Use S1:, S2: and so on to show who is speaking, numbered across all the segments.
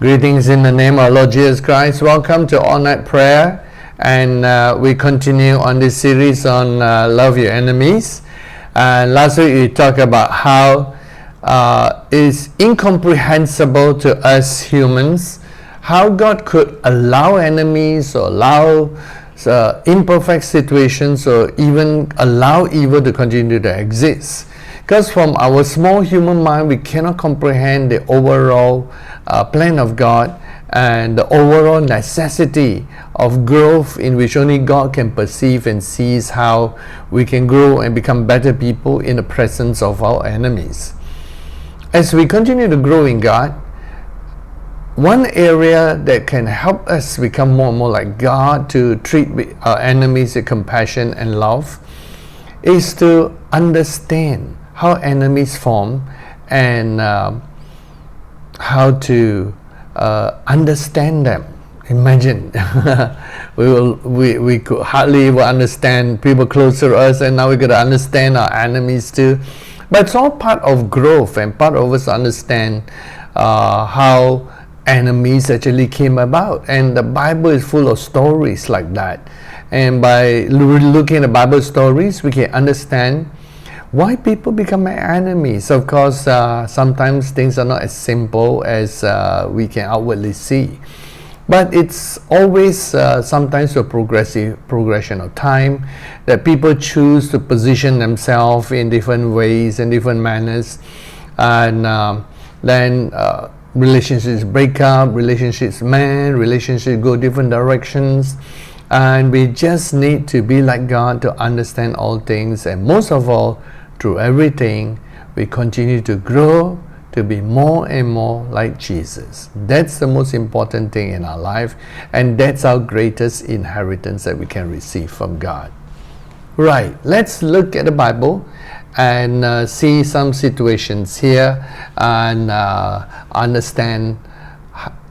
S1: Greetings in the name of our Lord Jesus Christ. Welcome to All Night Prayer, and we continue on this series on love your enemies. Last week we talked about how it's incomprehensible to us humans how God could allow enemies or allow imperfect situations or even allow evil to continue to exist. Because from our small human mind, we cannot comprehend the overall plan of God and the overall necessity of growth in which only God can perceive and sees how we can grow and become better people in the presence of our enemies. As we continue to grow in God, one area that can help us become more and more like God, to treat our enemies with compassion and love, is to understand how enemies form and how to understand them. Imagine we could hardly even understand people close to us, and now we got to understand our enemies too. But it's all part of growth and part of us understand how enemies actually came about, and the Bible is full of stories like that. And by looking at the Bible stories, we can understand why people become enemies. Of course, sometimes things are not as simple as we can outwardly see, but it's always sometimes a progression of time that people choose to position themselves in different ways and different manners, and then relationships break up, relationships mend, relationships go different directions. And we just need to be like God to understand all things, and most of all, through everything, we continue to grow to be more and more like Jesus. That's the most important thing in our life, and that's our greatest inheritance that we can receive from God. Right, let's look at the Bible and see some situations here and understand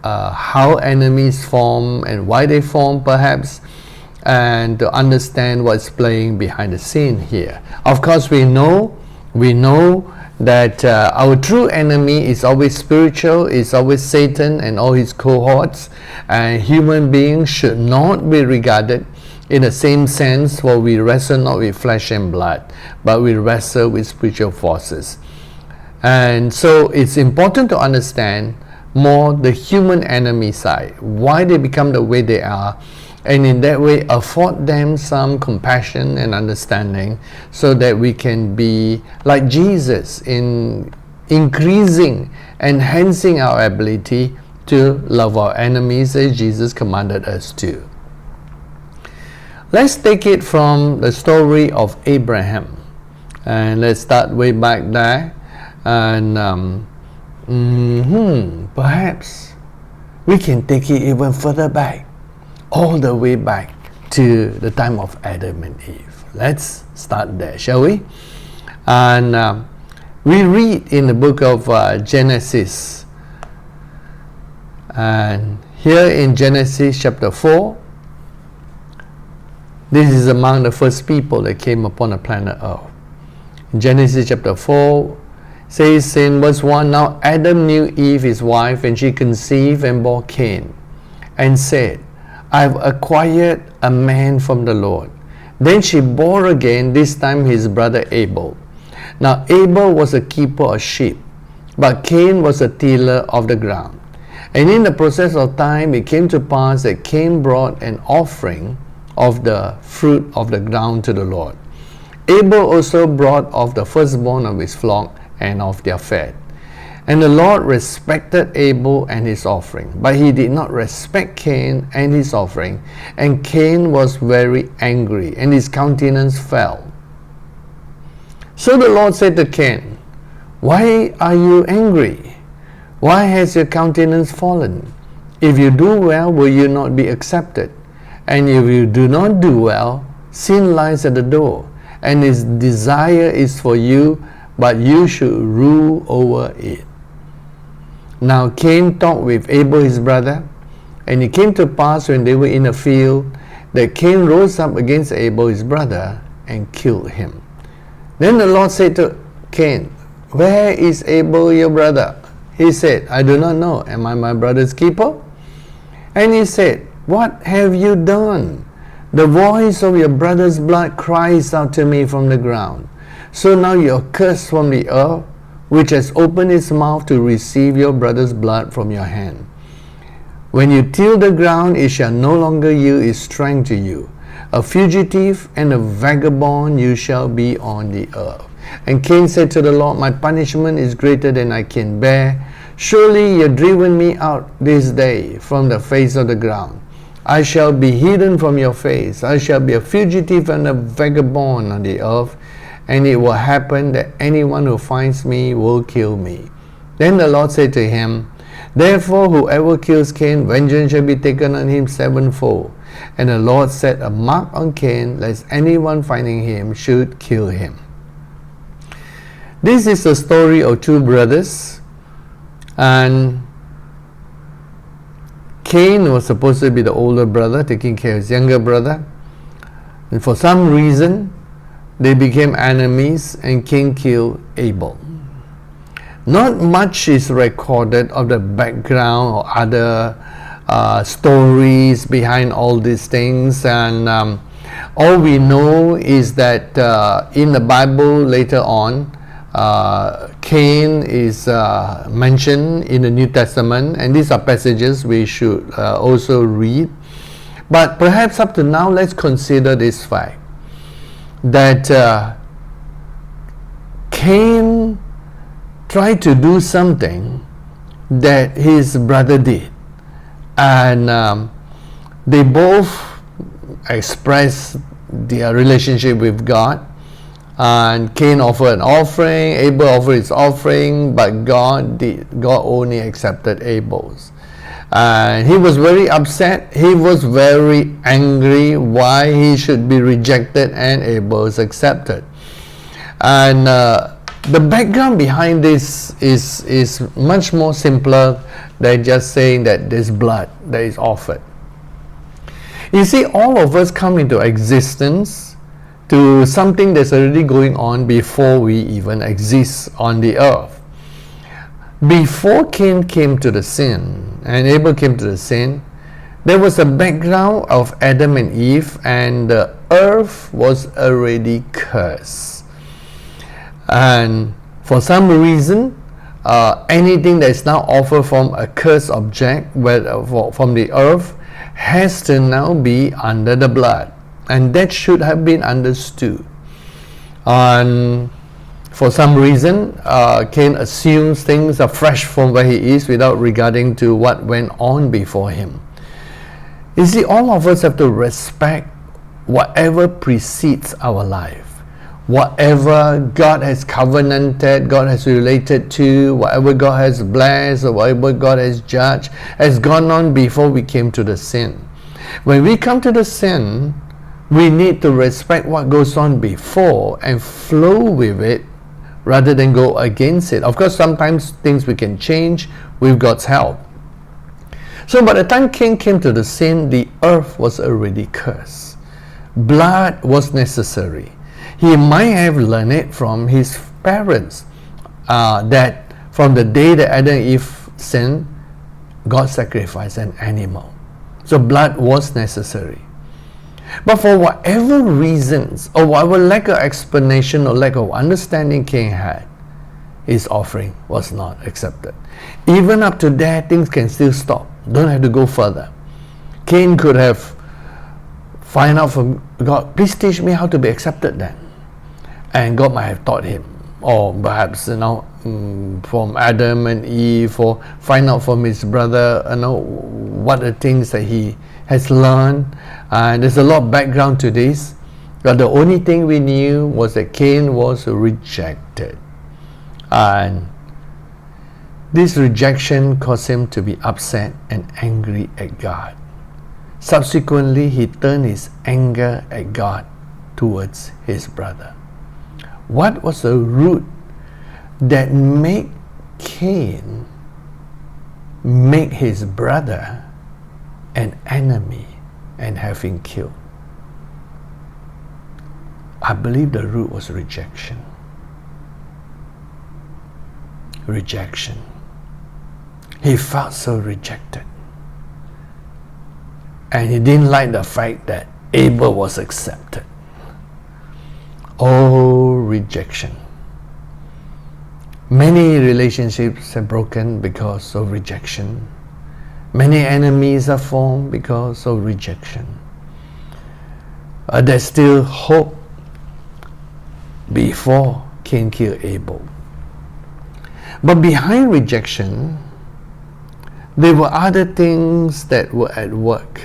S1: how enemies form and why they form, perhaps, and to understand what's playing behind the scene here. Of course, we know that our true enemy is always spiritual, is always Satan and all his cohorts, and human beings should not be regarded in the same sense, for we wrestle not with flesh and blood, but we wrestle with spiritual forces. And so it's important to understand more the human enemy side, why they become the way they are, and in that way afford them some compassion and understanding, so that we can be like Jesus in increasing, enhancing our ability to love our enemies as Jesus commanded us to. Let's take it from the story of Abraham, and let's start way back there, and perhaps we can take it even further back, all the way back to the time of Adam and Eve. Let's start there, shall we? And we read in the book of Genesis, and here in Genesis chapter 4, this is among the first people that came upon the planet Earth. In Genesis chapter 4 says in verse 1, "Now Adam knew Eve his wife, and she conceived and bore Cain, and said, I've acquired a man from the Lord. Then she bore again, this time his brother Abel. Now Abel was a keeper of sheep, but Cain was a tiller of the ground. And in the process of time it came to pass that Cain brought an offering of the fruit of the ground to the Lord. Abel also brought of the firstborn of his flock and of their fat. And the Lord respected Abel and his offering, but he did not respect Cain and his offering. And Cain was very angry, and his countenance fell. So the Lord said to Cain, Why are you angry? Why has your countenance fallen? If you do well, will you not be accepted? And if you do not do well, sin lies at the door, and its desire is for you, but you should rule over it. Now Cain talked with Abel his brother, and it came to pass when they were in a field that Cain rose up against Abel his brother and killed him. Then the Lord said to Cain, Where is Abel your brother? He said, I do not know. Am I my brother's keeper? And he said, what have you done? The voice of your brother's blood cries out to me from the ground. So now you are cursed from the earth, which has opened its mouth to receive your brother's blood from your hand. When you till the ground, it shall no longer yield its strength to you. A fugitive and a vagabond you shall be on the earth. And Cain said to the Lord, my punishment is greater than I can bear. Surely you have driven me out this day from the face of the ground. I shall be hidden from your face. I shall be a fugitive and a vagabond on the earth. And it will happen that anyone who finds me will kill me. Then the Lord said to him, therefore whoever kills Cain, vengeance shall be taken on him sevenfold. And the Lord set a mark on Cain, lest anyone finding him should kill him. This is the story of two brothers, and Cain was supposed to be the older brother, taking care of his younger brother. And for some reason, they became enemies, and Cain killed Abel. Not much is recorded of the background or other stories behind all these things, and all we know is that in the Bible later on, Cain is mentioned in the New Testament, and these are passages we should also read. But perhaps up to now, let's consider this fact that Cain tried to do something that his brother did, and they both expressed their relationship with God. And Cain offered an offering, Abel offered his offering, but God only accepted Abel's. And he was very upset. He was very angry why he should be rejected and Abel's accepted. And the background behind this is much more simpler than just saying that there's blood that is offered. You see, all of us come into existence to something that's already going on before we even exist on the earth. Before Cain came to the sin and Abel came to the sin, there was a background of Adam and Eve, and the earth was already cursed. And for some reason, anything that is now offered from a cursed object, from the earth, has to now be under the blood. And that should have been understood. And for some reason, Cain assumes things are fresh from where he is without regarding to what went on before him. You see, all of us have to respect whatever precedes our life. Whatever God has covenanted, God has related to, whatever God has blessed, or whatever God has judged, has gone on before we came to the sin. When we come to the sin, we need to respect what goes on before and flow with it rather than go against it. Of course, sometimes things we can change with God's help. So by the time Cain came to the sin, the earth was already cursed. Blood was necessary. He might have learned it from his parents, that from the day that Adam and Eve sinned, God sacrificed an animal. So blood was necessary. But for whatever reasons, or whatever lack of explanation or lack of understanding Cain had, his offering was not accepted. Even up to there, things can still stop. Don't have to go further. Cain could have find out from God, please teach me how to be accepted then. And God might have taught him. Or perhaps, from Adam and Eve, or find out from his brother, what are things that he has learned. And there's a lot of background to this. But the only thing we knew was that Cain was rejected. And this rejection caused him to be upset and angry at God. Subsequently, he turned his anger at God towards his brother. What was the root that made Cain make his brother an enemy and have him killed? I believe the root was rejection. Rejection. He felt so rejected. And he didn't like the fact that Abel was accepted. Oh, rejection. Many relationships are broken because of rejection. Many enemies are formed because of rejection. There's still hope before Cain killed Abel. But behind rejection, there were other things that were at work.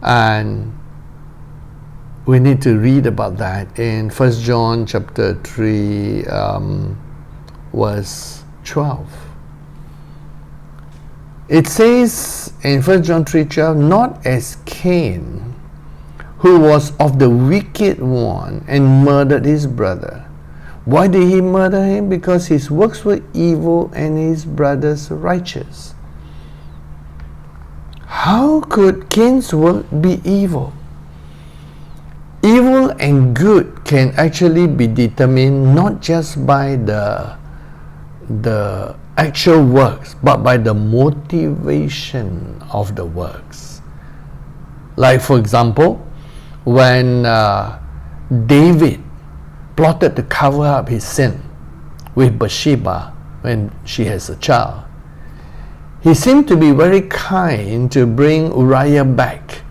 S1: And we need to read about that in 1 John chapter 3, verse 12. It says in 1 John 3:12, not as Cain, who was of the wicked one and murdered his brother. Why did he murder him? Because his works were evil and his brother's righteous. How could Cain's work be evil? Evil and good can actually be determined not just by the actual works, but by the motivation of the works. Like, for example, when David plotted to cover up his sin with Bathsheba when she has a child, he seemed to be very kind to bring Uriah back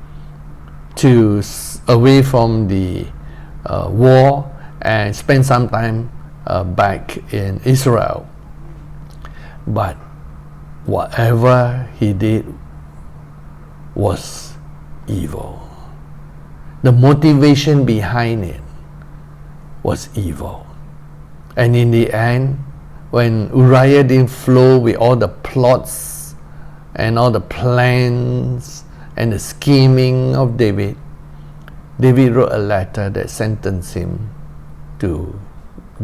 S1: away from the war and spend some time back in Israel. But whatever he did was evil. The motivation behind it was evil. And in the end, when Uriah didn't flow with all the plots and all the plans and the scheming of David, David wrote a letter that sentenced him to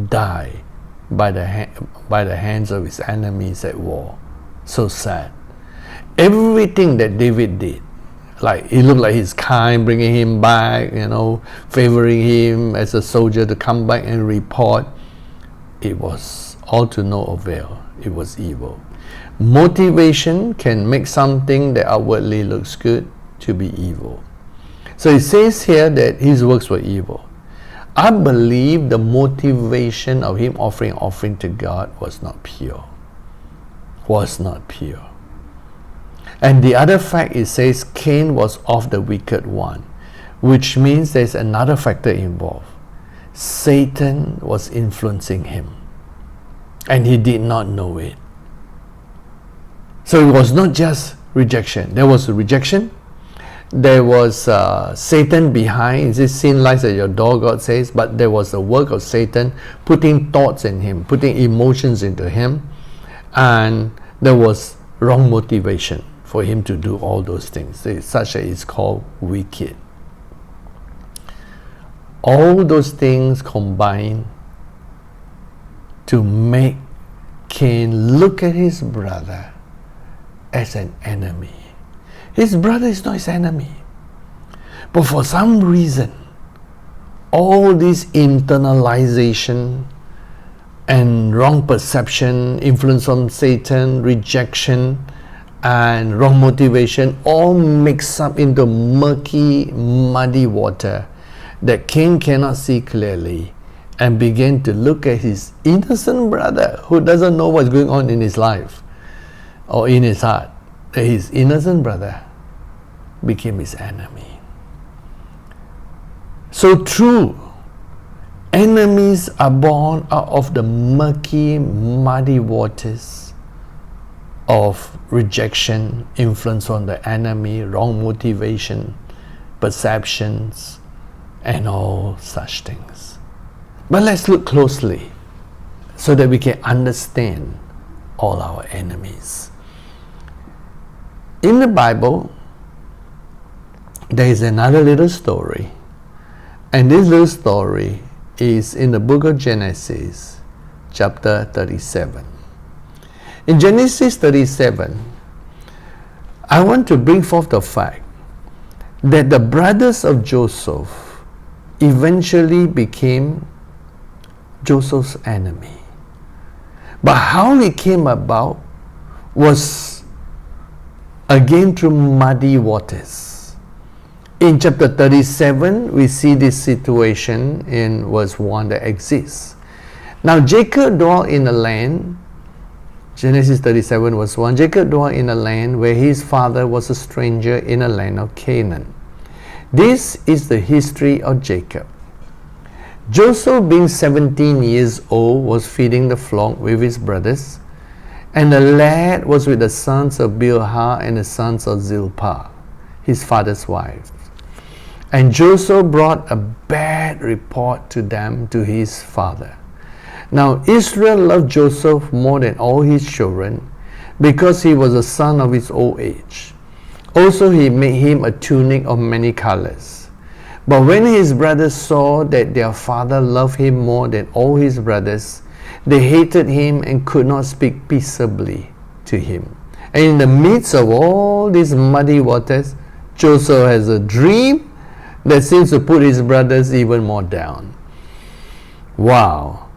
S1: die by the hands of his enemies at war. So sad. Everything that David did, like it looked like he's kind, bringing him back, favoring him as a soldier to come back and report, it was all to no avail. It was evil. Motivation can make something that outwardly looks good to be evil. So it says here that his works were evil. I believe the motivation of him offering to God was not pure. And the other fact, it says Cain was of the wicked one, which means there's another factor involved. Satan was influencing him, and he did not know it. So it was not just rejection. There was rejection. There was Satan behind. It says sin lies at your door, God says, but there was the work of Satan putting thoughts in him, putting emotions into him, and there was wrong motivation for him to do all those things, such that it's called wicked. All those things combine to make Cain look at his brother as an enemy. His brother is not his enemy. But for some reason, all this internalization and wrong perception, influence from Satan, rejection, and wrong motivation all mix up into murky, muddy water that Cain cannot see clearly, and begin to look at his innocent brother who doesn't know what's going on in his life or in his heart. That his innocent brother became his enemy. So true, enemies are born out of the murky, muddy waters of rejection, influence on the enemy, wrong motivation, perceptions, and all such things. But let's look closely so that we can understand all our enemies. In the Bible, there is another little story, and this little story is in the book of Genesis, chapter 37. In Genesis 37, I want to bring forth the fact that the brothers of Joseph eventually became Joseph's enemy. But how it came about was again through muddy waters. In chapter 37, we see this situation in verse 1 that exists. Now Jacob dwelt in a land, Genesis 37 verse 1, Jacob dwelt in a land where his father was a stranger in a land of Canaan. This is the history of Jacob. Joseph, being 17 years old, was feeding the flock with his brothers, and the lad was with the sons of Bilhah and the sons of Zilpah, his father's wife. And Joseph brought a bad report to them to his father. Now Israel loved Joseph more than all his children, because he was a son of his old age. Also he made him a tunic of many colors. But when his brothers saw that their father loved him more than all his brothers, they hated him and could not speak peaceably to him. And in the midst of all these muddy waters, Joseph has a dream that seems to put his brothers even more down. Wow,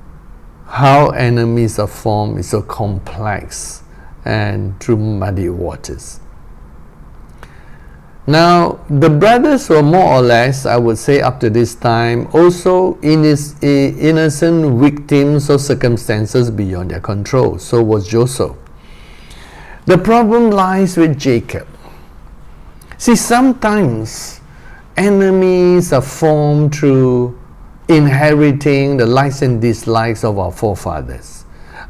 S1: how enemies are formed is so complex and through muddy waters. Now, the brothers were more or less, I would say up to this time, also innocent victims of circumstances beyond their control. So was Joseph. The problem lies with Jacob. See, sometimes enemies are formed through inheriting the likes and dislikes of our forefathers.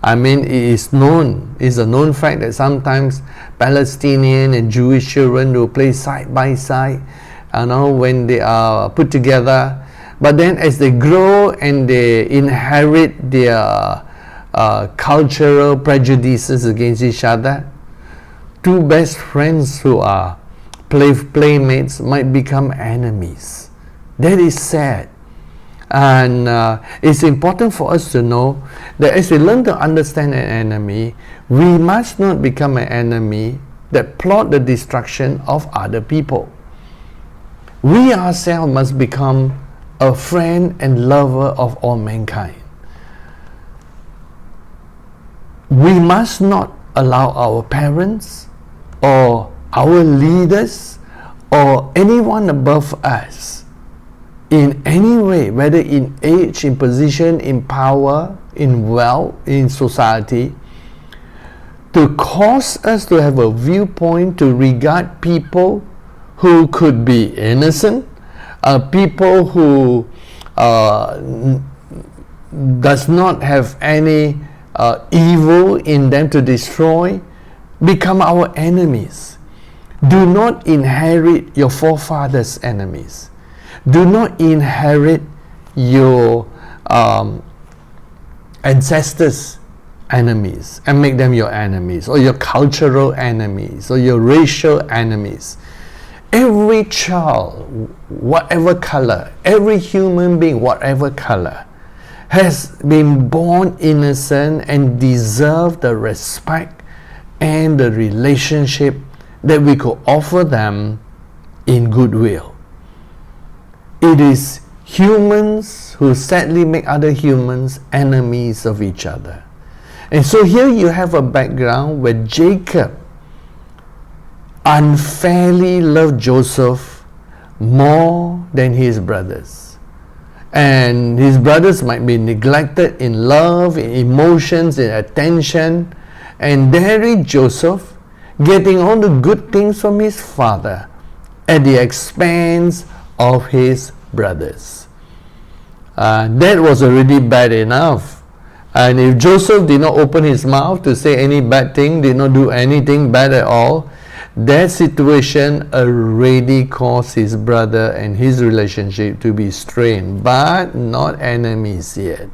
S1: I mean, it's a known fact that sometimes Palestinian and Jewish children will play side by side, when they are put together. But then as they grow and they inherit their cultural prejudices against each other, two best friends who are playmates might become enemies. That is sad. And it's important for us to know that as we learn to understand an enemy, we must not become an enemy that plot the destruction of other people. We ourselves must become a friend and lover of all mankind. We must not allow our parents or our leaders or anyone above us in any way, whether in age, in position, in power, in wealth, in society, to cause us to have a viewpoint to regard people who could be innocent, people who does not have any evil in them to destroy, become our enemies. Do not inherit your forefathers' enemies. Do not inherit your ancestors' enemies and make them your enemies, or your cultural enemies, or your racial enemies. Every child, whatever color, every human being, whatever color, has been born innocent and deserve the respect and the relationship that we could offer them in goodwill. It is humans who sadly make other humans enemies of each other. And so here you have a background where Jacob unfairly loved Joseph more than his brothers. And his brothers might be neglected in love, in emotions, in attention. And there is Joseph getting all the good things from his father at the expense of his brothers. That was already bad enough. And if Joseph did not open his mouth to say any bad thing, did not do anything bad at all, that situation already caused his brother and his relationship to be strained, but not enemies yet.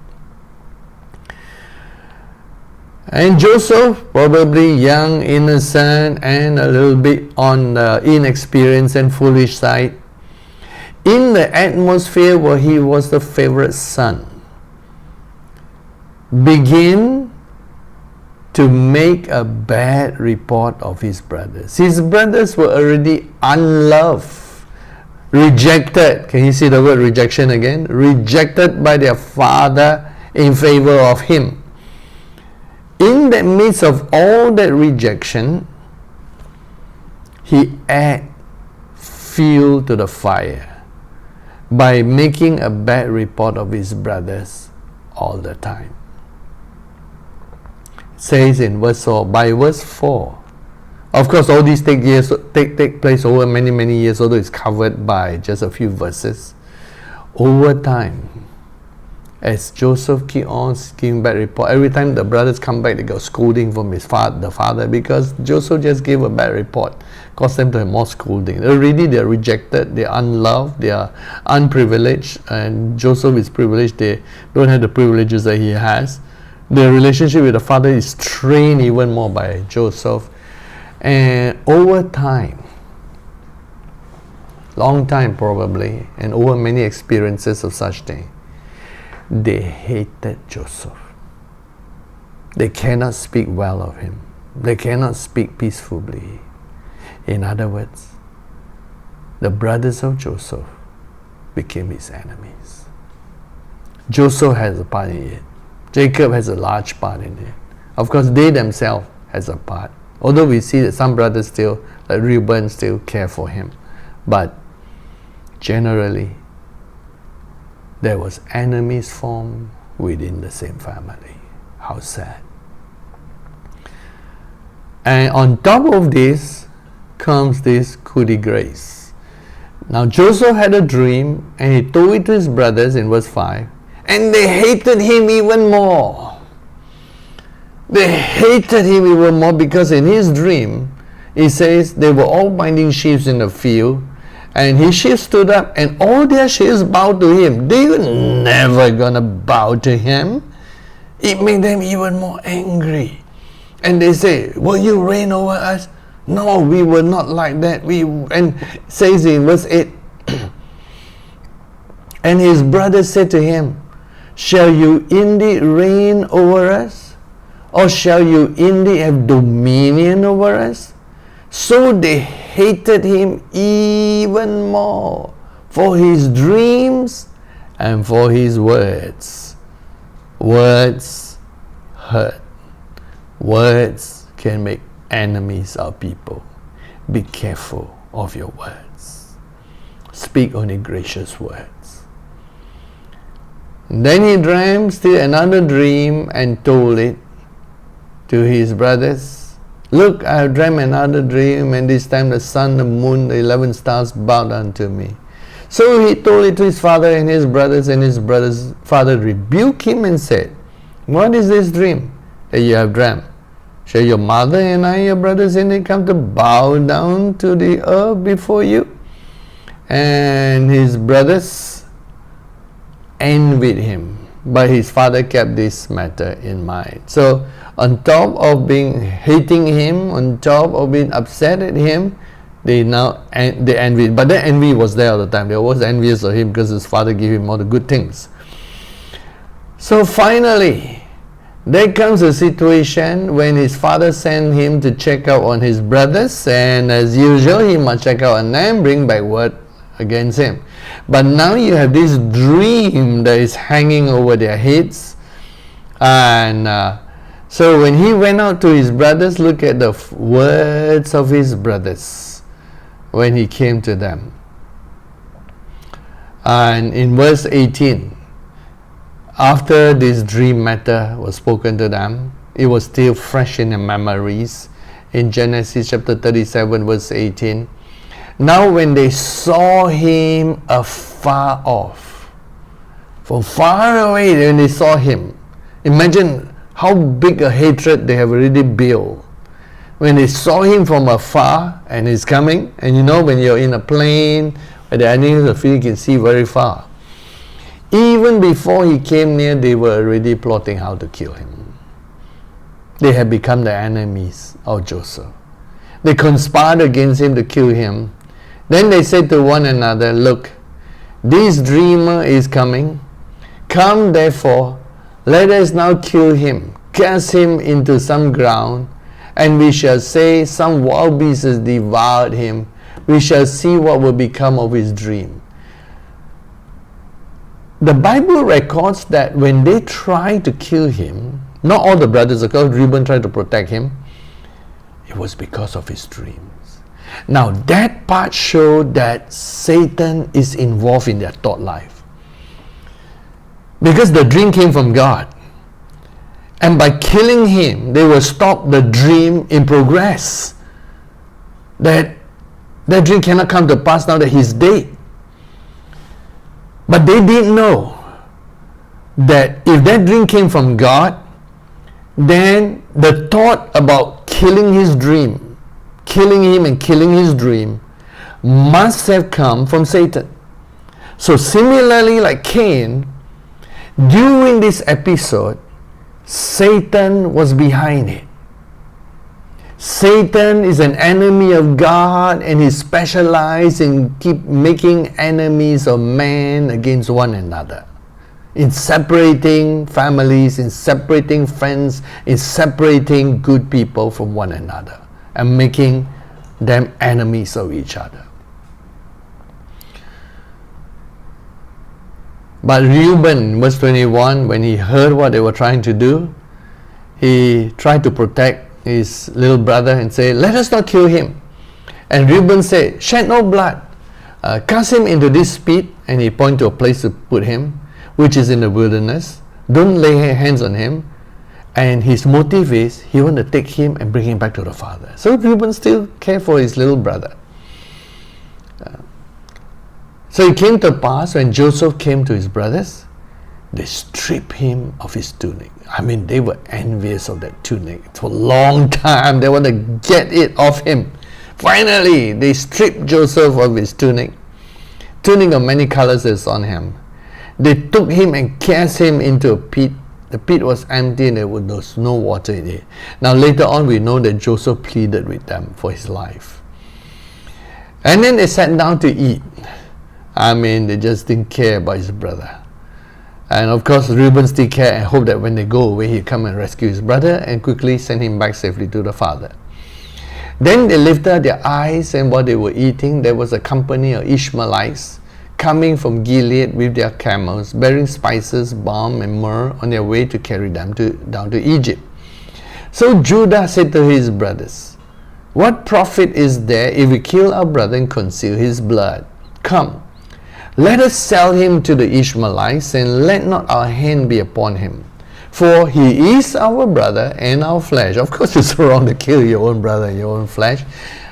S1: And Joseph, probably young, innocent, and a little bit on the inexperienced and foolish side, in the atmosphere where he was the favorite son, begin to make a bad report of his brothers. His brothers were already unloved, rejected. Can you see the word rejection again? Rejected by their father in favor of him. in the midst of all that rejection, he add fuel to the fire by making a bad report of his brothers all the time. It says in verse 4, by verse 4, of course all these take place over many years, although it's covered by just a few verses. Over time, as Joseph keep on giving bad report, every time the brothers come back, they got scolding from the father, because Joseph just gave a bad report, caused them to have more scolding. Already they are rejected, they are unloved, they are unprivileged, and Joseph is privileged. They don't have the privileges that he has. The relationship with the father is strained even more by Joseph. And over time, long time probably, and over many experiences of such thing, they hated Joseph. They cannot speak well of him. They cannot speak peacefully. In other words, the brothers of Joseph became his enemies. Joseph has a part in it. Jacob has a large part in it. Of course, they themselves has a part. Although we see that some brothers still, like Reuben, still care for him. But generally, there was enemies formed within the same family. How sad. And on top of this comes this coup de grace. Now Joseph had a dream and he told it to his brothers in verse 5, and they hated him even more. They hated him even more because in his dream, he says they were all binding sheep in the field, and his sheep stood up and all their sheep bowed to him. They were never gonna bow to him. It made them even more angry. And they say, will you reign over us? No, we were not like that. And says in verse 8, and his brothers said to him, shall you indeed reign over us? Or shall you indeed have dominion over us? So they hated him even more for his dreams and for his words. Words hurt. Words can make enemies of people. Be careful of your words. Speak only gracious words. And then he dreamed still another dream and told it to his brothers. Look, I have dreamt another dream, and this time the sun, the moon, the 11 stars bowed unto me. So he told it to his father and his brother's father rebuked him and said, what is this dream that you have dreamt? Shall your mother and I, your brothers, indeed come to bow down to the earth before you? And his brothers envied him, but his father kept this matter in mind. So on top of hating him, on top of being upset at him, they envied. But that envy was there all the time. They were always envious of him because his father gave him all the good things. So finally, there comes a situation when his father sent him to check out on his brothers, and as usual, he must check out on them, bring back word against him. But now you have this dream that is hanging over their heads, and so when he went out to his brothers, look at the words of his brothers when he came to them. And in verse 18, after this dream matter was spoken to them, it was still fresh in their memories. In Genesis chapter 37 verse 18, now when they saw him afar off, from far away when they saw him, imagine how big a hatred they have already built. When they saw him from afar and he's coming, and you know when you're in a plane where the enemies of you can see very far, even before he came near, they were already plotting how to kill him. They had become the enemies of Joseph. They conspired against him to kill him. Then they said to one another, look, this dreamer is coming. Come therefore, let us now kill him, cast him into some ground, and we shall say some wild beast has devoured him. We shall see what will become of his dream. The Bible records that when they tried to kill him, Not all the brothers, of course, Reuben tried to protect him. It was because of his dreams. Now that part showed that Satan is involved in their thought life. Because the dream came from God. And by killing him, they will stop the dream in progress. That dream cannot come to pass now that he's dead. But they didn't know that if that dream came from God, then the thought about killing his dream, killing him and killing his dream, must have come from Satan. So similarly, like Cain, during this episode, Satan was behind it. Satan is an enemy of God, and he specializes in keep making enemies of man against one another, in separating families, in separating friends, in separating good people from one another, and making them enemies of each other. But Reuben, verse 21, when he heard what they were trying to do, he tried to protect his little brother and say, let us not kill him. And Reuben said, shed no blood, cast him into this pit, and he pointed to a place to put him, which is in the wilderness. Don't lay hands on him. And his motive is, he want to take him and bring him back to the father. So Reuben still cared for his little brother. So it came to pass when Joseph came to his brothers, they stripped him of his tunic. I mean, they were envious of that tunic. For a long time, they want to get it off him. Finally, they stripped Joseph of his tunic. Tunic of many colors is on him. They took him and cast him into a pit. The pit was empty and there was no water in it. Now later on, we know that Joseph pleaded with them for his life. And then they sat down to eat. I mean, they just didn't care about his brother. And of course, Reuben still cared and hoped that when they go away, he'd come and rescue his brother and quickly send him back safely to the father. Then they lifted their eyes, and while they were eating, there was a company of Ishmaelites coming from Gilead with their camels, bearing spices, balm, and myrrh on their way to carry them down to Egypt. So Judah said to his brothers, what profit is there if we kill our brother and conceal his blood? Come, let us sell him to the Ishmaelites, and let not our hand be upon him. For he is our brother and our flesh. Of course, it's wrong to kill your own brother and your own flesh.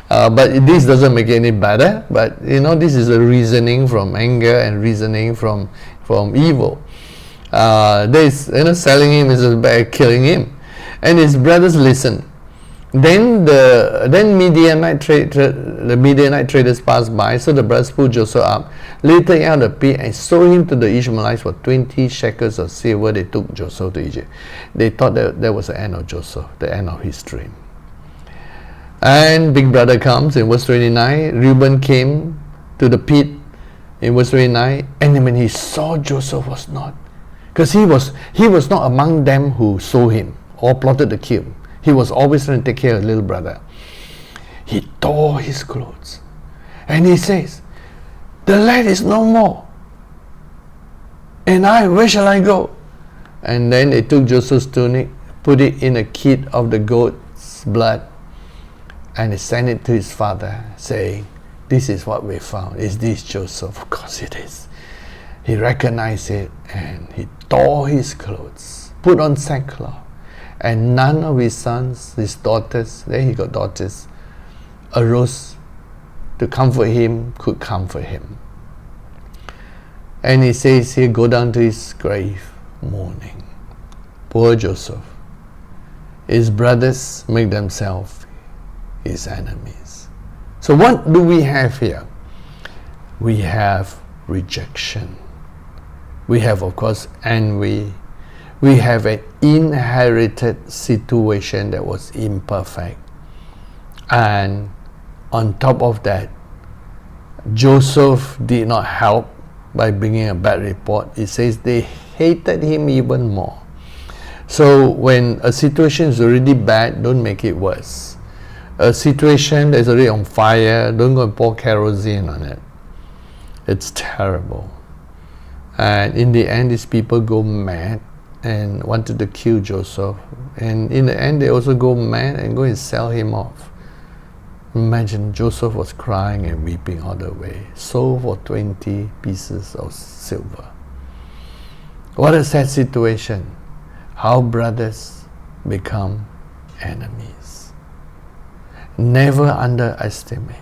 S1: But this doesn't make it any better. But this is a reasoning from anger and reasoning from evil. Selling him is better killing him. And his brothers listened. Then the Midianite traders passed by, so the brothers pulled Joseph up, laid him out of the pit, and sold him to the Ishmaelites for 20 shekels of silver. They took Joseph to Egypt. They thought that was the end of Joseph, the end of his dream. And big brother comes in verse 29. Reuben came to the pit in verse 29, and when he saw Joseph was not, because he was not among them who sold him or plotted to kill him. He was always trying to take care of his little brother. He tore his clothes. And he says, the lad is no more. And where shall I go? And then they took Joseph's tunic, put it in a kid of the goat's blood, and they sent it to his father, saying, this is what we found. Is this Joseph? Of course it is. He recognized it, and he tore his clothes, put on sackcloth. And none of his sons, his daughters, then he got daughters, arose to comfort him, could comfort him. And he says here, go down to his grave, mourning. Poor Joseph. His brothers make themselves his enemies. So what do we have here? We have rejection. We have, of course, envy. We have an inherited situation that was imperfect. And on top of that, Joseph did not help by bringing a bad report. It says they hated him even more. So when a situation is already bad, don't make it worse. A situation that's already on fire, don't go and pour kerosene on it. It's terrible. And in the end, these people go mad and wanted to kill Joseph. And in the end, they also go mad and go and sell him off. Imagine, Joseph was crying and weeping all the way, sold for 20 pieces of silver. What a sad situation. How brothers become enemies. Never underestimate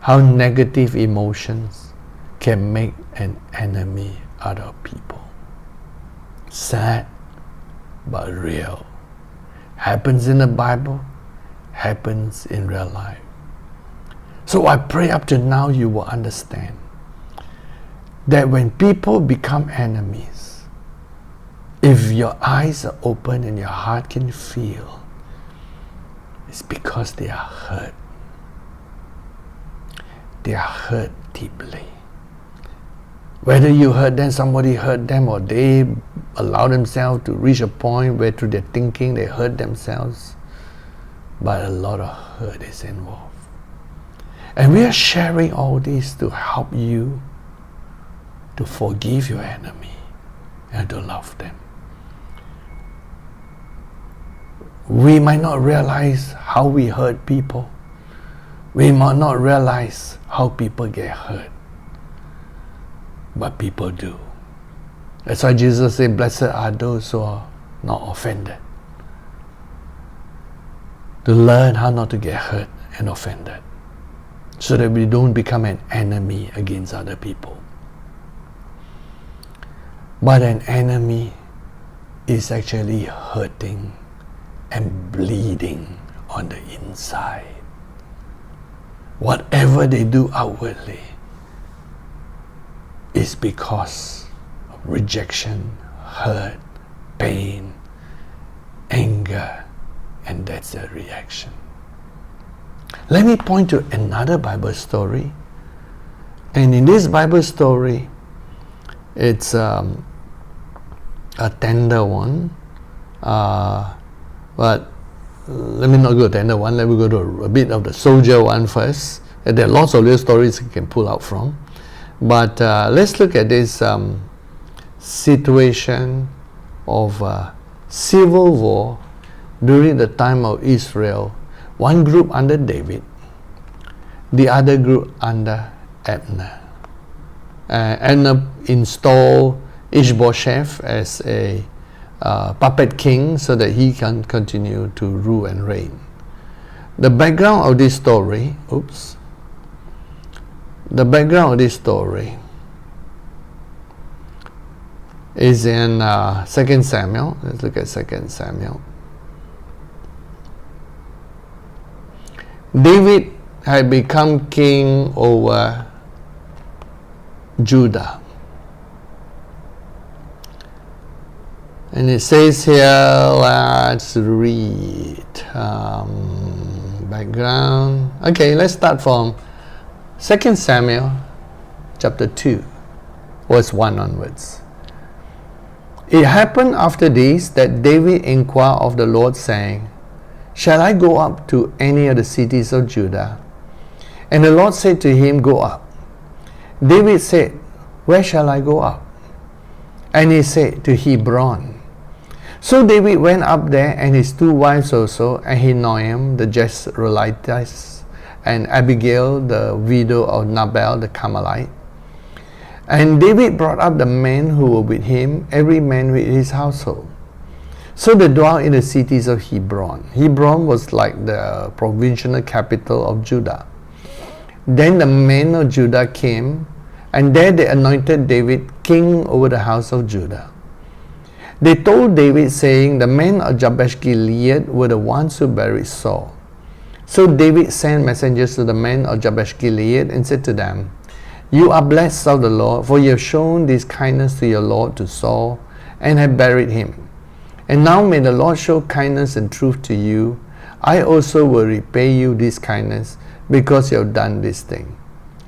S1: how negative emotions can make an enemy out of people. Sad, but real. Happens in the Bible, happens in real life. So I pray up to now you will understand that when people become enemies, if your eyes are open and your heart can feel, it's because they are hurt. They are hurt deeply. Whether you hurt them, somebody hurt them, or they allow themselves to reach a point where through their thinking they hurt themselves, but a lot of hurt is involved. And we are sharing all this to help you to forgive your enemy and to love them. We might not realize how we hurt people. We might not realize how people get hurt. But people do. That's why Jesus said, blessed are those who are not offended. To learn how not to get hurt and offended, so that we don't become an enemy against other people. But an enemy is actually hurting and bleeding on the inside. Whatever they do outwardly is because of rejection, hurt, pain, anger, and that's the reaction. Let me point to another Bible story. And in this Bible story, it's a tender one. But let me not go to tender one. Let me go to a bit of the soldier one first. And there are lots of little stories you can pull out from. But let's look at this situation of civil war during the time of Israel. One group under David, the other group under Abner. Abner installed Ishbosheth as a puppet king so that he can continue to rule and reign. The background of this story, the background of this story is in 2 Samuel. Let's look at 2 Samuel. David had become king over Judah. And it says here, let's read background. Okay, let's start from 2 Samuel chapter 2, verse 1 onwards. It happened after this that David inquired of the Lord, saying, shall I go up to any of the cities of Judah? And the Lord said to him, go up. David said, where shall I go up? And he said, to Hebron. So David went up there, and his two wives also, Ahinoam the Jezreelitess, and Abigail the widow of Nabal the Carmelite. And David brought up the men who were with him, every man with his household. So they dwelt in the cities of Hebron. Hebron was like the provincial capital of Judah. Then the men of Judah came, and there they anointed David king over the house of Judah. They told David, saying, the men of Jabesh Gilead were the ones who buried Saul. So David sent messengers to the men of Jabesh Gilead and said to them, you are blessed of the Lord, for you have shown this kindness to your Lord, to Saul, and have buried him. And now may the Lord show kindness and truth to you. I also will repay you this kindness, because you have done this thing.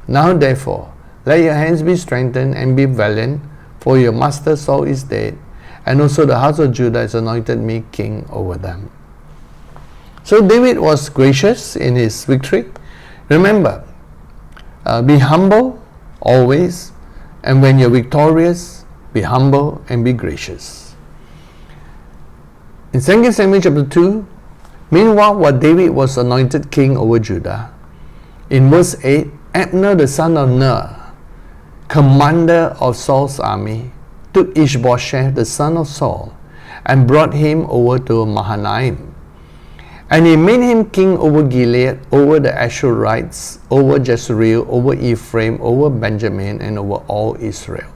S1: Now therefore, let your hands be strengthened and be valiant, for your master Saul is dead, and also the house of Judah has anointed me king over them. So David was gracious in his victory. Remember, be humble always, and when you're victorious, be humble and be gracious. In 2 Samuel chapter 2, meanwhile, while David was anointed king over Judah, in verse 8, Abner the son of Ner, commander of Saul's army, took Ishbosheth the son of Saul and brought him over to Mahanaim. And he made him king over Gilead, over the Ashurites, over Jezreel, over Ephraim, over Benjamin, and over all Israel.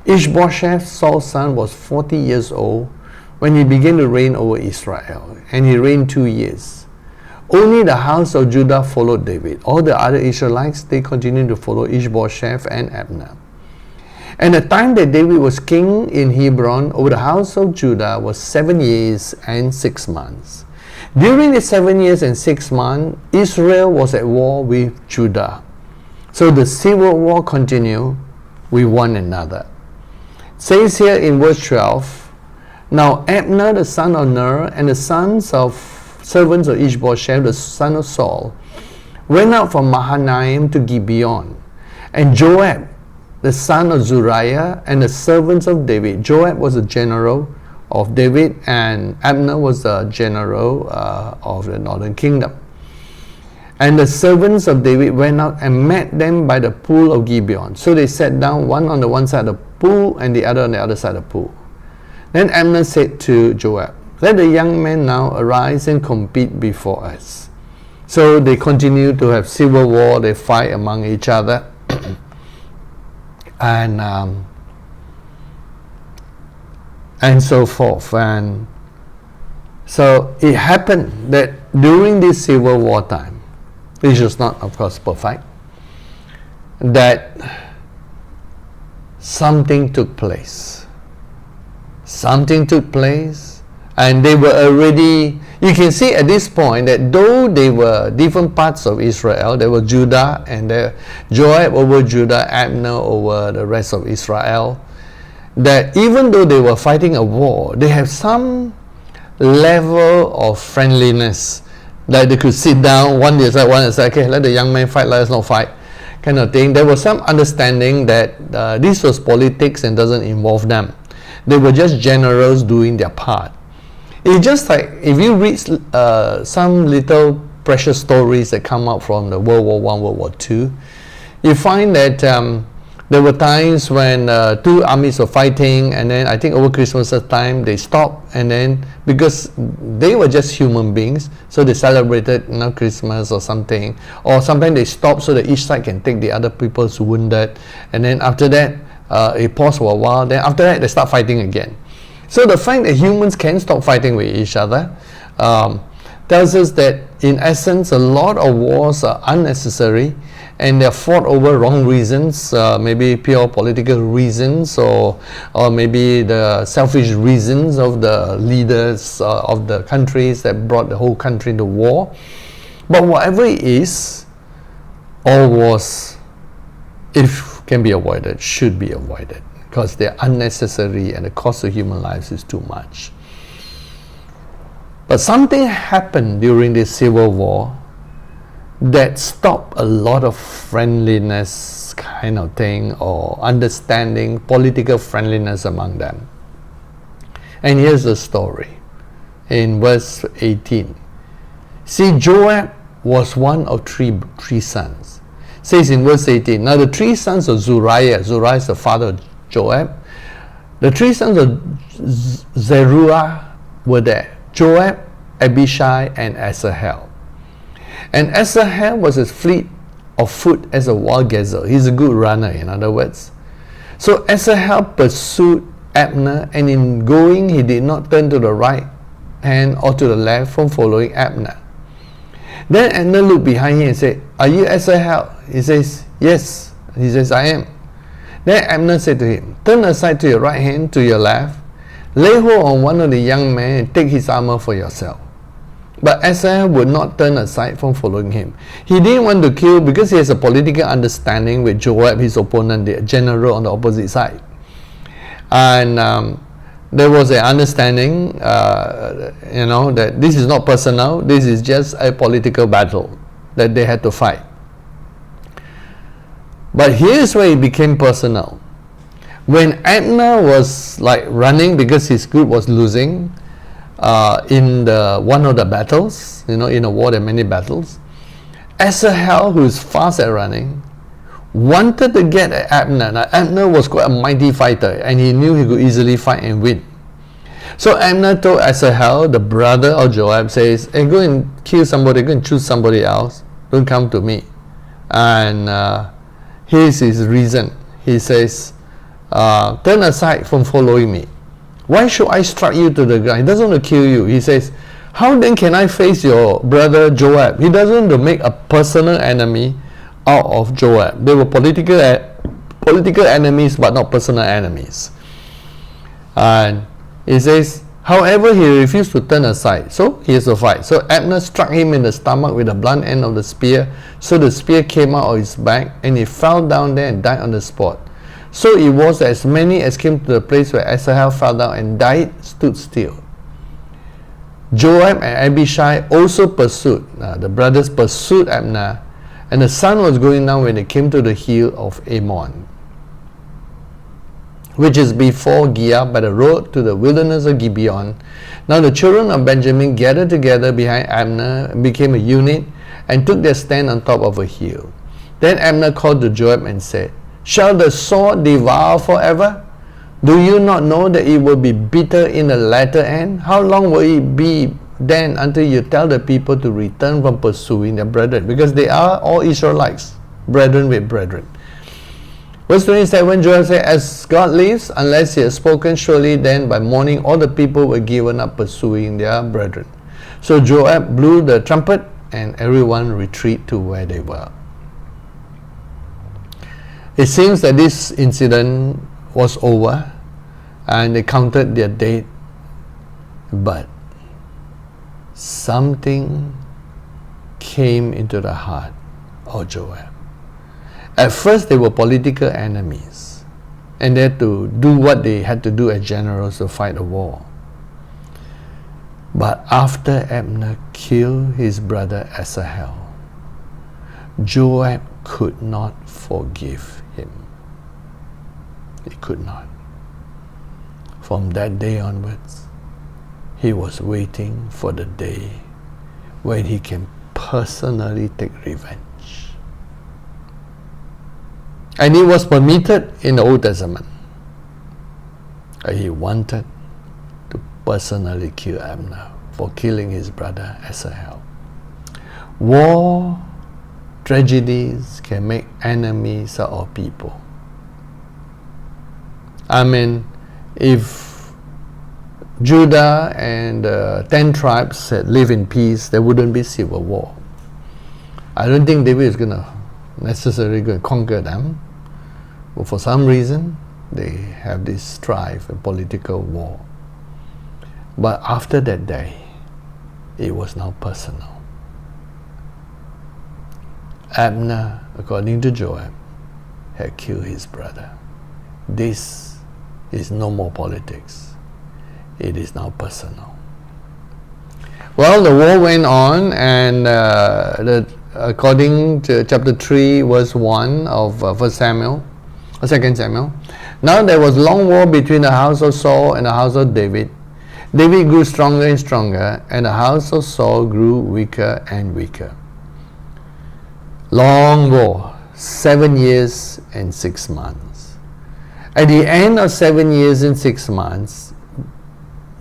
S1: Ishbosheth, Saul's son, was 40 years old when he began to reign over Israel, and he reigned 2 years. Only the house of Judah followed David. All the other Israelites, they continued to follow Ishbosheth and Abner. And the time that David was king in Hebron over the house of Judah was 7 years and 6 months. During the 7 years and 6 months, Israel was at war with Judah. So the civil war continued with one another. It says here in verse 12, now Abner the son of Ner and the servants of Ishbosheth the son of Saul went out from Mahanaim to Gibeon. And Joab the son of Zuriah and the servants of David. Joab was a general of David, and Abner was the general of the northern kingdom. And the servants of David went out and met them by the pool of Gibeon. So they sat down, one on the one side of the pool and the other on the other side of the pool. Then Abner said to Joab, let the young men now arise and compete before us. So they continue to have civil war, they fight among each other. and so forth. And so it happened that during this civil war time, which was not, of course, perfect, that something took place. Something took place, and they were already, you can see at this point that though they were different parts of Israel, there were Judah, and there Joab over Judah, Abner over the rest of Israel, that even though they were fighting a war, they have some level of friendliness, that they could sit down, one is like, okay, let the young man fight, let us not fight, kind of thing. There was some understanding that this was politics and doesn't involve them. They were just generals doing their part. It's just like if you read some little precious stories that come out from the World War I, World War II, you find that there were times when two armies were fighting, and then I think over Christmas time they stopped, and then because they were just human beings, so they celebrated Christmas or something, or sometimes they stopped so that each side can take the other people's wounded, and then after that it paused for a while, then after that they start fighting again. So the fact that humans can stop fighting with each other tells us that in essence a lot of wars are unnecessary, and they're fought over wrong reasons, maybe pure political reasons, or maybe the selfish reasons of the leaders of the countries that brought the whole country to war. But whatever it is, all wars, if can be avoided, should be avoided, because they're unnecessary and the cost of human lives is too much. But something happened during this civil war that stopped a lot of friendliness kind of thing, or understanding, political friendliness among them. And here's the story in verse 18. See, Joab was one of three sons. It says in verse 18, now the three sons of Zuriah is the father of Joab, the three sons of Zeruiah were there: Joab, Abishai, and Asahel. And Asahel was as fleet of foot as a wild gazelle. He's a good runner, in other words. So Asahel pursued Abner, and in going he did not turn to the right hand or to the left from following Abner. Then Abner looked behind him and said, are you Asahel? He says, yes. He says, I am. Then Abner said to him, turn aside to your right hand, to your left, lay hold on one of the young men and take his armor for yourself. But Asahel would not turn aside from following him. He didn't want to kill because he has a political understanding with Joab, his opponent, the general on the opposite side. And there was an understanding, that this is not personal, this is just a political battle that they had to fight. But here's where it became personal. When Abner was like running because his group was losing, in one of the battles, in a war there are many battles, Asahel, who is fast at running, wanted to get at Abner. Now, Abner was quite a mighty fighter, and he knew he could easily fight and win. So Abner told Asahel, the brother of Joab, says, hey, go and kill somebody, go and choose somebody else, don't come to me. And here's his reason. He says, turn aside from following me. Why should I strike you to the ground? He doesn't want to kill you. He says, how then can I face your brother Joab? He doesn't want to make a personal enemy out of Joab. They were political enemies, but not personal enemies. And he says, however, he refused to turn aside, so he has to fight. So Abner struck him in the stomach with the blunt end of the spear. So the spear came out of his back, and he fell down there and died on the spot. So it was that as many as came to the place where Asahel fell down and died stood still. Joab and Abishai also pursued. The brothers pursued Abner, and the sun was going down when they came to the hill of Ammon, which is before Giah by the road to the wilderness of Gibeon. Now the children of Benjamin gathered together behind Abner and became a unit and took their stand on top of a hill. Then Abner called to Joab and said, shall the sword devour forever? Do you not know that it will be bitter in the latter end? How long will it be then until you tell the people to return from pursuing their brethren? Because they are all Israelites, brethren with brethren. Verse 27, Joab said, as God lives, unless he has spoken, surely then by morning all the people were given up pursuing their brethren. So Joab blew the trumpet, and everyone retreated to where they were. It seems that this incident was over, and they counted their dead, but something came into the heart of Joab. At first, they were political enemies, and they had to do what they had to do as generals to fight a war. But after Abner killed his brother Asahel, Joab could not forgive him. He could not. From that day onwards, he was waiting for the day when he can personally take revenge. And it was permitted in the Old Testament. He wanted to personally kill Abner for killing his brother Asahel. War, tragedies can make enemies out of people. I mean, if Judah and 10 tribes had lived in peace, there wouldn't be civil war. I don't think David is going to necessarily go and conquer them. But for some reason, they have this strife and political war. But after that day, it was now personal. Abner, according to Joab, had killed his brother. This is no more politics. It is now personal. Well, the war went on, and according to chapter 3, verse 1 of 2 Samuel, now there was long war between the house of Saul and the house of David. David grew stronger and stronger, and the house of Saul grew weaker and weaker. Long war, 7 years and 6 months. At the end of 7 years and 6 months,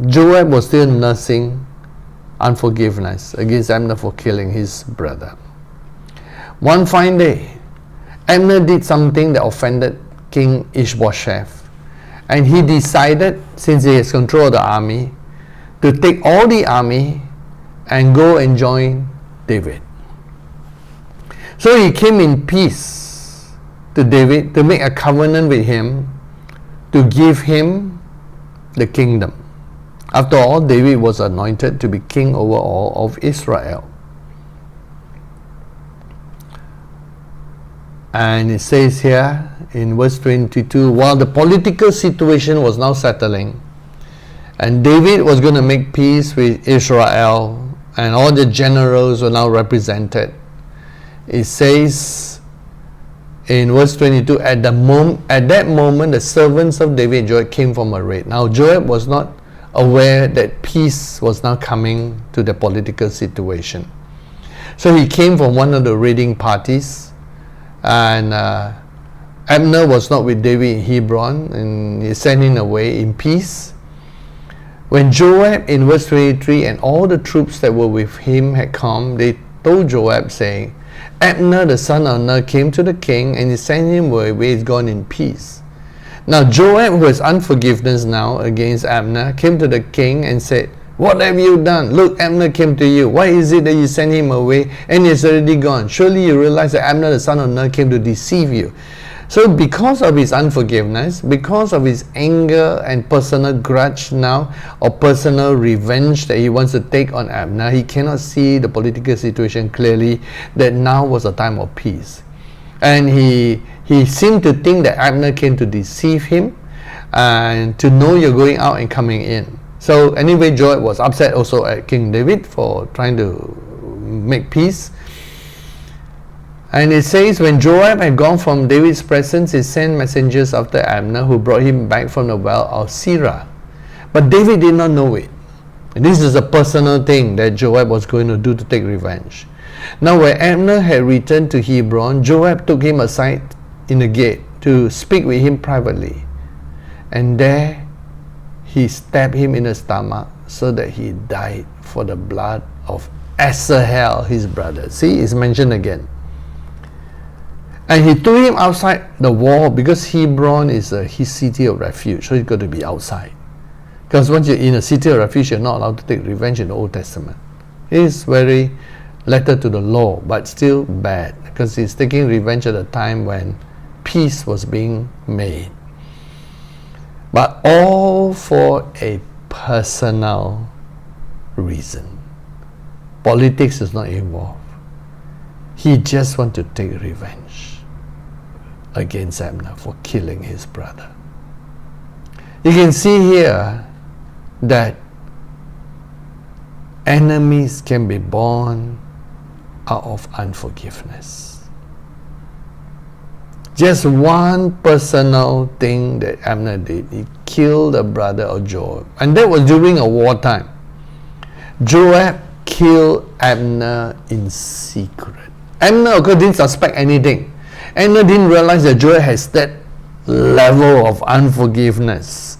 S1: Joab was still nursing unforgiveness against Abner for killing his brother. One fine day, Abner did something that offended King Ishbosheth, and he decided, since he has control of the army, to take all the army and go and join David. So he came in peace to David to make a covenant with him to give him the kingdom. After all, David was anointed to be king over all of Israel. And it says here in verse 22, while the political situation was now settling, and David was going to make peace with Israel, and all the generals were now represented, it says in verse 22, at that moment the servants of David and Joab came from a raid. Now Joab was not aware that peace was now coming to the political situation. So he came from one of the raiding parties, and Abner was not with David in Hebron, and he sent him away in peace. When Joab, in verse 23, and all the troops that were with him had come, they told Joab, saying, Abner the son of Ner came to the king, and he sent him away, he's gone in peace. Now Joab, who has unforgiveness now against Abner, came to the king and said, what have you done? Look, Abner came to you. Why is it that you sent him away and he's already gone? Surely you realize that Abner the son of Ner came to deceive you. So because of his unforgiveness, because of his anger and personal grudge now, or personal revenge that he wants to take on Abner, he cannot see the political situation clearly, that now was a time of peace. And he seemed to think that Abner came to deceive him and to know you're going out and coming in. So anyway, Joab was upset also at King David for trying to make peace. And it says, when Joab had gone from David's presence, he sent messengers after Abner, who brought him back from the well of Sirah. But David did not know it. And this is a personal thing that Joab was going to do to take revenge. Now when Abner had returned to Hebron, Joab took him aside in the gate to speak with him privately. And there he stabbed him in the stomach so that he died for the blood of Asahel, his brother. See, it's mentioned again. And he threw him outside the wall, because Hebron is his city of refuge, so he's got to be outside. Because once you're in a city of refuge, you're not allowed to take revenge in the Old Testament. It is very letter to the law, but still bad, because he's taking revenge at a time when peace was being made. But all for a personal reason. Politics is not involved. He just wants to take revenge against Abner for killing his brother. You can see here that enemies can be born out of unforgiveness. Just one personal thing that Abner did, he killed the brother of Joab, and that was during a wartime. Joab killed Abner in secret. Abner, of course, didn't suspect anything. Abner didn't realize that Joab has that level of unforgiveness.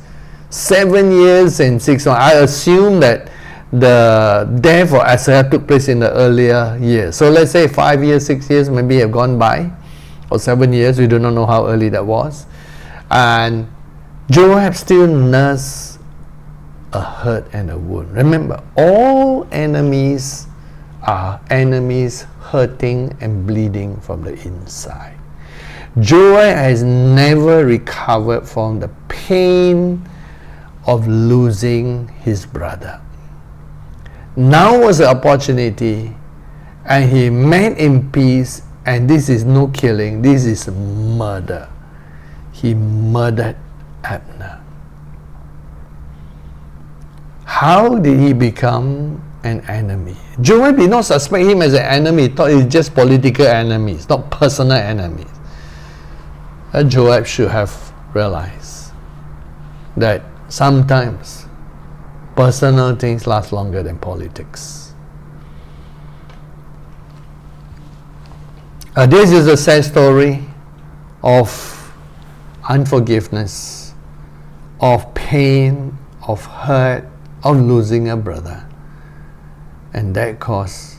S1: 7 years and 6 months. I assume that the death of Asahel took place in the earlier years. So let's say 5 years, 6 years maybe have gone by, or 7 years. We do not know how early that was. And Joab still nursed a hurt and a wound. Remember, all enemies are enemies hurting and bleeding from the inside. Joab has never recovered from the pain of losing his brother. Now was the opportunity, and he met in peace, and this is no killing, this is murder. He murdered Abner. How did he become an enemy? Joab did not suspect him as an enemy. He thought it's just political enemies, not personal enemies. Joab should have realized that sometimes personal things last longer than politics. This is a sad story of unforgiveness, of pain, of hurt, of losing a brother. And that caused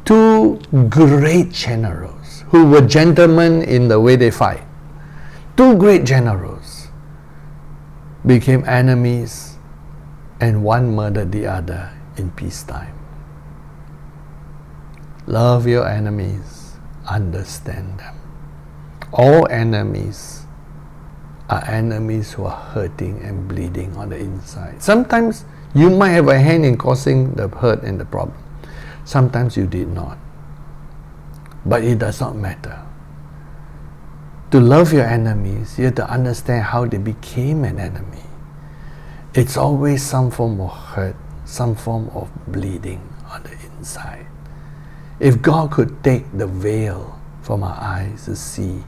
S1: two great generals who were gentlemen in the way they fight. Two great generals became enemies, and one murdered the other in peacetime. Love your enemies, understand them. All enemies are enemies who are hurting and bleeding on the inside. Sometimes you might have a hand in causing the hurt and the problem. Sometimes you did not. But it does not matter. To love your enemies, you have to understand how they became an enemy. It's always some form of hurt, some form of bleeding on the inside. If God could take the veil from our eyes to see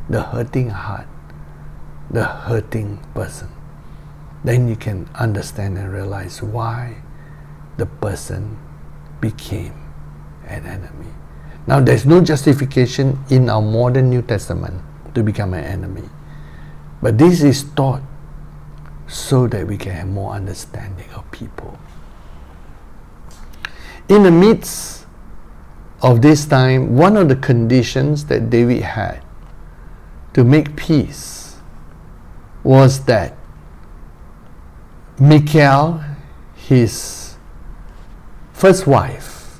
S1: the hurting heart, the hurting person, then you can understand and realize why the person became an enemy. Now, there's no justification in our modern New Testament to become an enemy. But this is taught so that we can have more understanding of people. In the midst of this time, one of the conditions that David had to make peace was that Michal, his first wife,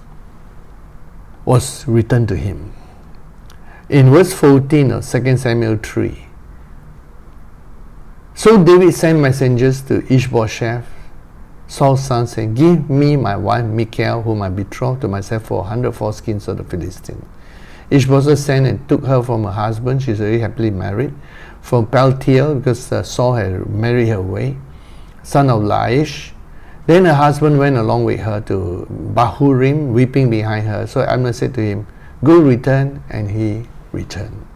S1: was returned to him. In verse 14 of 2 Samuel 3, so David sent messengers to Ishbosheth, Saul's son, saying, give me my wife Michal, whom I betrothed to myself for 100 foreskins of the Philistines. Ishbosheth sent and took her from her husband, she's already happily married, from Paltiel, because Saul had married her away, son of Laish. Then her husband went along with her to Bahurim, weeping behind her. So Abner said to him, go return, and he returned.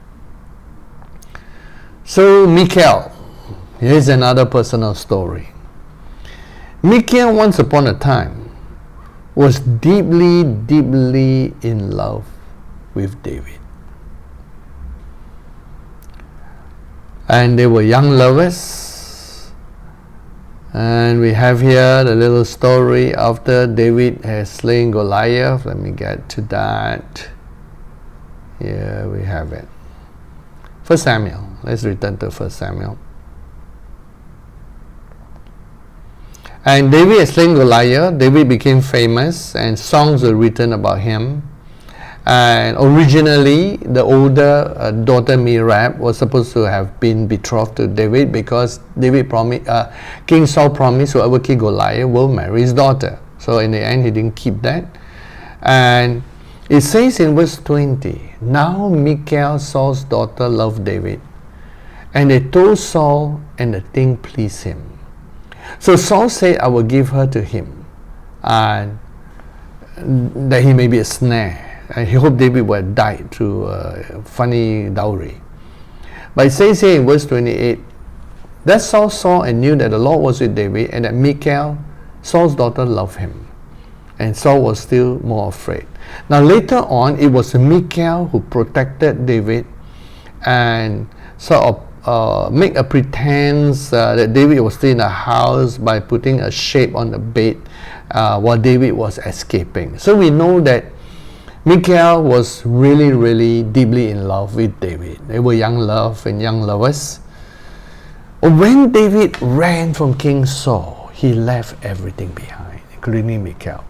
S1: So Michal, here's another personal story. Michal, once upon a time, was deeply, deeply in love with David. And they were young lovers. And we have here the little story after David has slain Goliath. Let me get to that. Here we have it. 1 Samuel. Let's return to 1 Samuel. And David has slain Goliath. David became famous, and songs were written about him. And originally, the older daughter Merab was supposed to have been betrothed to David, because King Saul promised whoever killed Goliath will marry his daughter. So in the end, he didn't keep that. And it says in verse 20, now Michal, Saul's daughter, loved David, and they told Saul, and the thing pleased him. So Saul said, I will give her to him, and that he may be a snare. And he hoped David would have died through funny dowry. But it says here in verse 28, that Saul saw and knew that the Lord was with David, and that Michal, Saul's daughter, loved him. And Saul was still more afraid. Now later on, it was Michal who protected David and sort of make a pretense that David was still in the house by putting a shape on the bed while David was escaping. So we know that Michal was really, really deeply in love with David. They were young love and young lovers. When David ran from King Saul, he left everything behind, including Michal.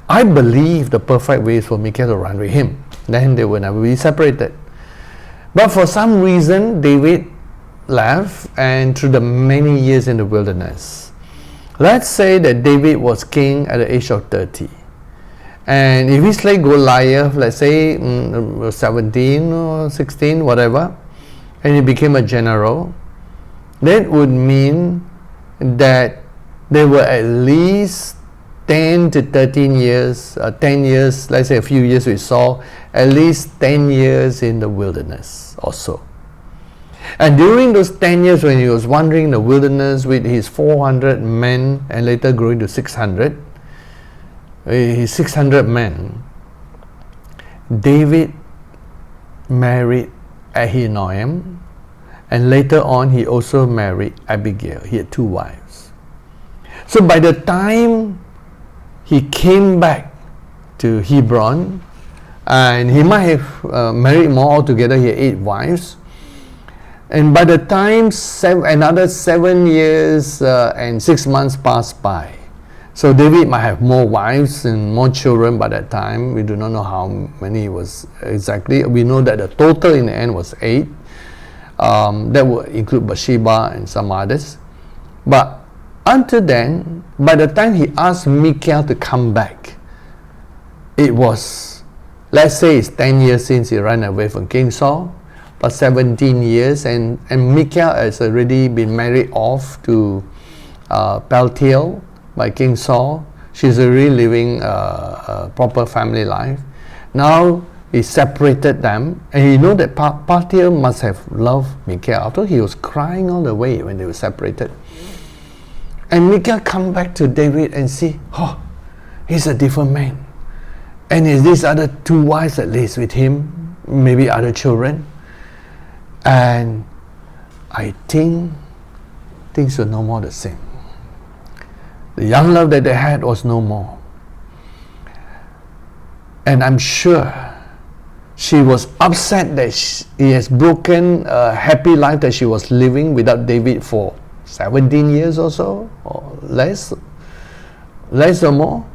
S1: I believe the perfect way is for Michal to run with him. Then they will never be separated. But for some reason, David left, and through the many years in the wilderness. Let's say that David was king at the age of 30. And if he slayed Goliath, let's say 17 or 16, whatever, and he became a general, that would mean that there were at least 10 to 13 years, 10 years, let's say a few years with Saul, at least 10 years in the wilderness or so. And during those 10 years when he was wandering in the wilderness with his 400 men and later growing to 600, his 600 men, David married Ahinoam, and later on he also married Abigail. He had 2 wives. So by the time he came back to Hebron, and he might have married more altogether, he had 8 wives. And by the time another 7 years and 6 months passed by, so David might have more wives and more children by that time. We do not know how many it was exactly. We know that the total in the end was 8. That would include Bathsheba and some others. But until then, by the time he asked Michal to come back, it was, let's say it's 10 years since he ran away from King Saul, but 17 years, and Michal has already been married off to Paltiel by King Saul. She's already living a proper family life. Now he separated them, and you know that Paltiel must have loved Michal. After he was crying all the way when they were separated. And Michal come back to David and see, oh, he's a different man. And is these other 2 wives at least with him, maybe other children. And I think things were no more the same. The young love that they had was no more. And I'm sure she was upset that he has broken a happy life that she was living without David for 17 years or so, or less or more.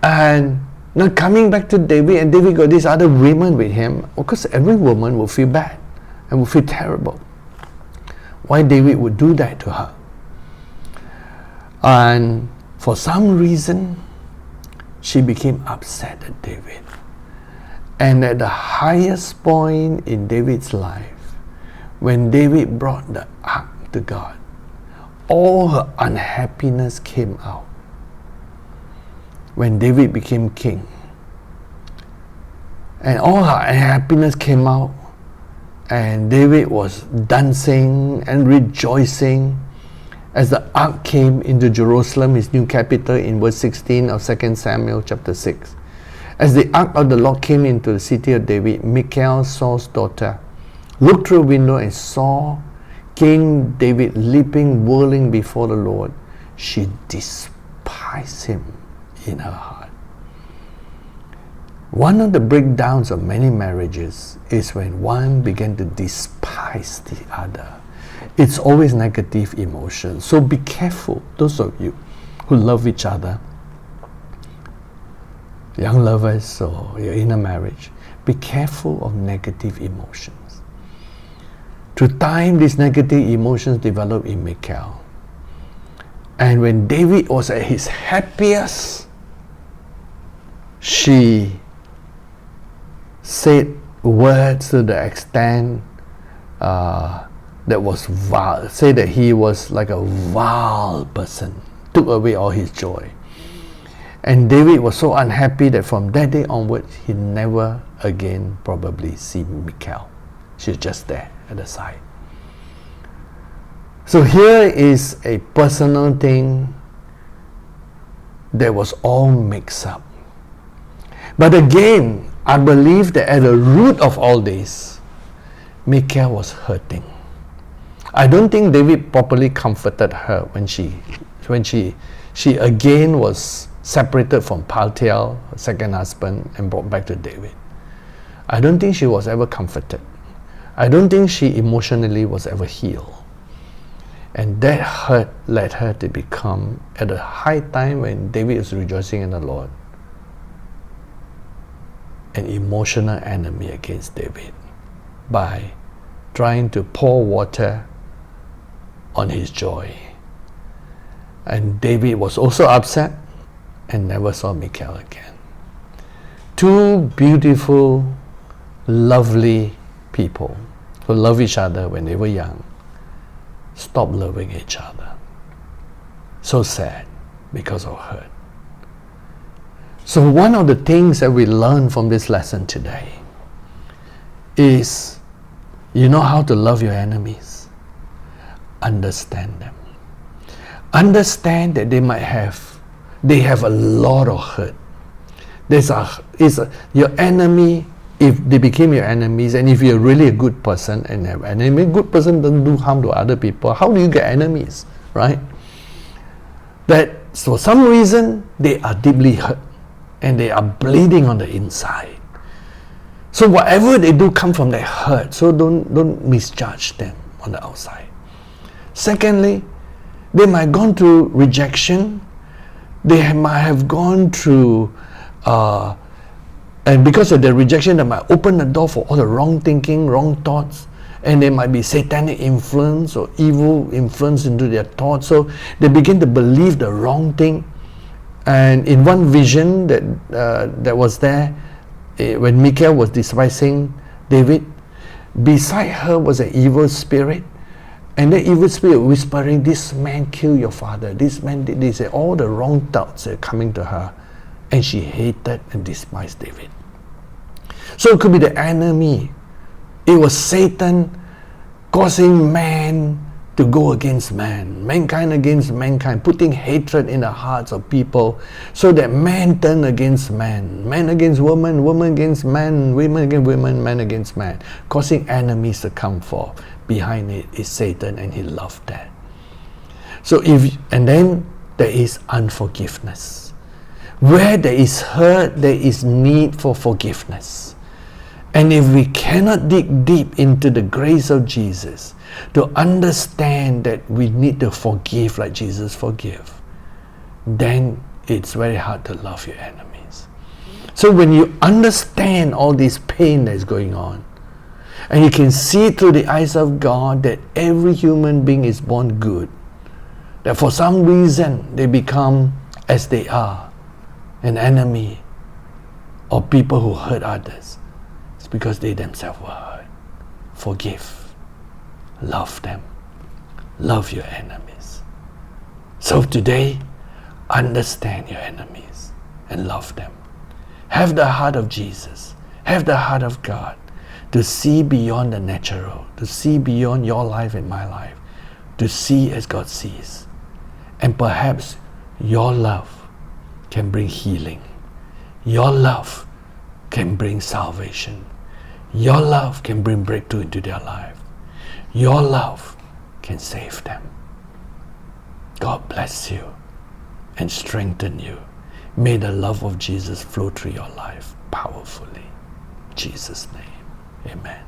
S1: And now coming back to David, and David got these other women with him. Of course, every woman will feel bad and will feel terrible. Why David would do that to her. And for some reason, she became upset at David. And at the highest point in David's life, when David brought the ark to God, all her unhappiness came out. When David became king, and all her unhappiness came out, and David was dancing and rejoicing as the ark came into Jerusalem, his new capital, in verse 16 of 2 Samuel chapter 6. As the ark of the Lord came into the city of David, Michal, Saul's daughter, looked through a window and saw King David leaping, whirling before the Lord. She despised him in her heart. One of the breakdowns of many marriages is when one began to despise the other. It's always negative emotion. So be careful, those of you who love each other, young lovers, or you're in a marriage, be careful of negative emotions. Through time, these negative emotions develop in Michal. And when David was at his happiest, she said words to the extent that was vile, say that he was like a vile person, took away all his joy. And David was so unhappy that from that day onward, he never again probably see Michal. She's just there at the side. So here is a personal thing that was all mixed up. But again, I believe that at the root of all this, Michal was hurting. I don't think David properly comforted her when she again was separated from Paltiel, her second husband, and brought back to David. I don't think she was ever comforted. I don't think she emotionally was ever healed. And that hurt led her to become, at a high time when David is rejoicing in the Lord, an emotional enemy against David by trying to pour water on his joy. And David was also upset and never saw Michal again. Two beautiful, lovely people who love each other when they were young stopped loving each other. So sad because of hurt. So one of the things that we learn from this lesson today is, you know how to love your enemies? Understand them. Understand that they have a lot of hurt. Your enemy, if they became your enemies, and if you're really a good person and have an enemy, a good person doesn't do harm to other people, how do you get enemies, right? That for some reason they are deeply hurt and they are bleeding on the inside. So whatever they do come from that hurt, so don't misjudge them on the outside. Secondly, they might have gone through rejection. They might have gone through, and because of the rejection, they might open the door for all the wrong thinking, wrong thoughts, and there might be satanic influence or evil influence into their thoughts. So they begin to believe the wrong thing. And in one vision that was there, when Michal was despising David, beside her was an evil spirit. And the evil spirit whispering, this man killed your father, this man did this, all the wrong thoughts are coming to her. And she hated and despised David. So it could be the enemy. It was Satan causing man to go against man, mankind against mankind, putting hatred in the hearts of people so that man turn against man, man against woman, woman against man, women against women, man against man, causing enemies to come forth. Behind it is Satan, and he loved that. So and then there is unforgiveness. Where there is hurt, there is need for forgiveness. And if we cannot dig deep into the grace of Jesus to understand that we need to forgive like Jesus forgave, then it's very hard to love your enemies. So when you understand all this pain that is going on, and you can see through the eyes of God that every human being is born good, that for some reason they become, as they are, an enemy or people who hurt others, it's because they themselves were hurt. Forgive. Love them. Love your enemies. So today, understand your enemies and love them. Have the heart of Jesus. Have the heart of God to see beyond the natural, to see beyond your life and my life, to see as God sees. And perhaps your love can bring healing. Your love can bring salvation. Your love can bring breakthrough into their life. Your love can save them. God bless you and strengthen you. May the love of Jesus flow through your life powerfully. In Jesus' name, amen.